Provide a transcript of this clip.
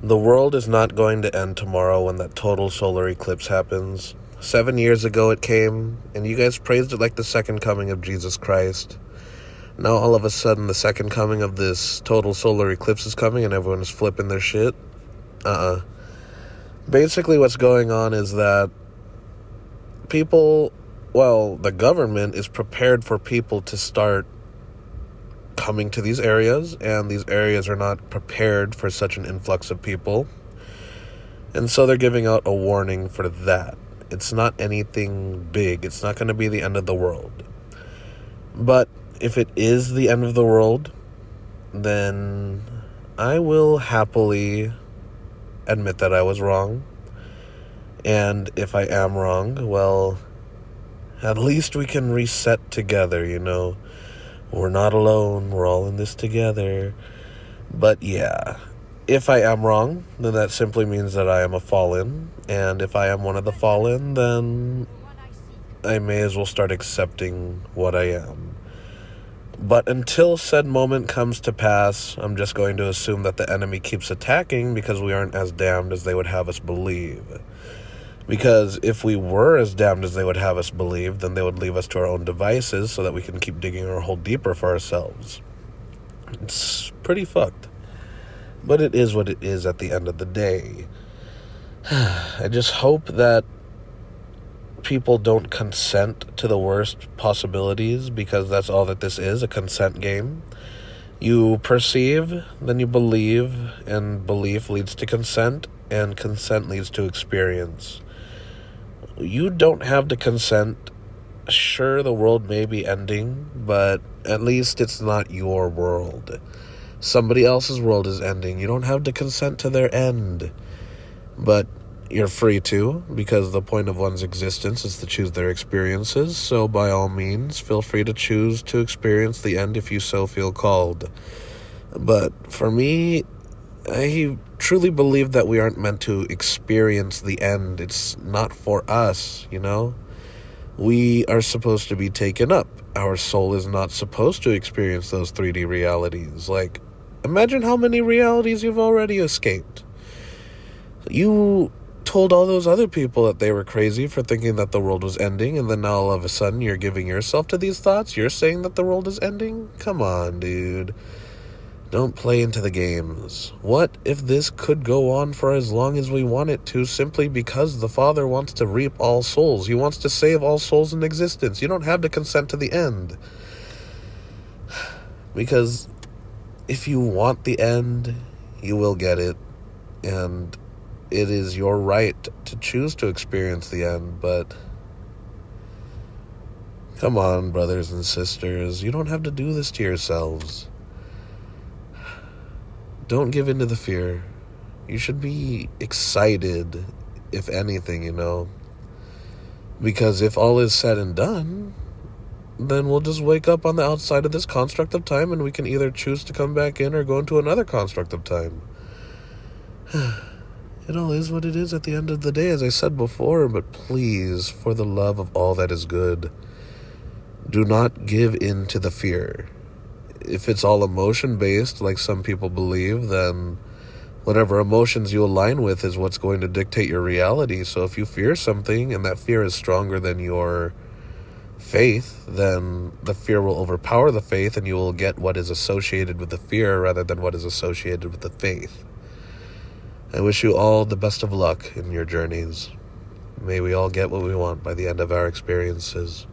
The world is not going to end tomorrow when that total solar eclipse happens. 7 years ago it came, and you guys praised it like the second coming of Jesus Christ. Now all of a sudden the second coming of this total solar eclipse is coming and everyone is flipping their shit. Basically what's going on is that the government is prepared for people to start coming to these areas, and these areas are not prepared for such an influx of people. And so they're giving out a warning for that. It's not anything big. It's not going to be the end of the world. But if it is the end of the world, then I will happily admit that I was wrong. And if I am wrong, well, at least we can reset together, you know. We're not alone. We're all in this together. But yeah, if I am wrong, then that simply means that I am a fallen. And if I am one of the fallen, then I may as well start accepting what I am. But until said moment comes to pass, I'm just going to assume that the enemy keeps attacking because we aren't as damned as they would have us believe. Because if we were as damned as they would have us believe, then they would leave us to our own devices so that we can keep digging our hole deeper for ourselves. It's pretty fucked. But it is what it is at the end of the day. I just hope that people don't consent to the worst possibilities, because that's all that this is, a consent game. You perceive, then you believe, and belief leads to consent, and consent leads to experience. You don't have to consent. Sure, the world may be ending, but at least it's not your world. Somebody else's world is ending. You don't have to consent to their end. But you're free to, because the point of one's existence is to choose their experiences. So by all means, feel free to choose to experience the end if you so feel called. But for me, I truly believe that we aren't meant to experience the end. It's not for us, you know? We are supposed to be taken up. Our soul is not supposed to experience those 3D realities. Like, imagine how many realities you've already escaped. You told all those other people that they were crazy for thinking that the world was ending, and then now all of a sudden you're giving yourself to these thoughts? You're saying that the world is ending? Come on, dude. Don't play into the games. What if this could go on for as long as we want it to, simply because the Father wants to reap all souls? He wants to save all souls in existence. You don't have to consent to the end. Because if you want the end, you will get it. And it is your right to choose to experience the end. But come on, brothers and sisters. You don't have to do this to yourselves. Don't give in to the fear. You should be excited, if anything, you know. Because if all is said and done, then we'll just wake up on the outside of this construct of time, and we can either choose to come back in or go into another construct of time. It all is what it is at the end of the day, as I said before, but please, for the love of all that is good, do not give in to the fear. If it's all emotion-based, like some people believe, then whatever emotions you align with is what's going to dictate your reality. So if you fear something and that fear is stronger than your faith, then the fear will overpower the faith, and you will get what is associated with the fear rather than what is associated with the faith. I wish you all the best of luck in your journeys. May we all get what we want by the end of our experiences.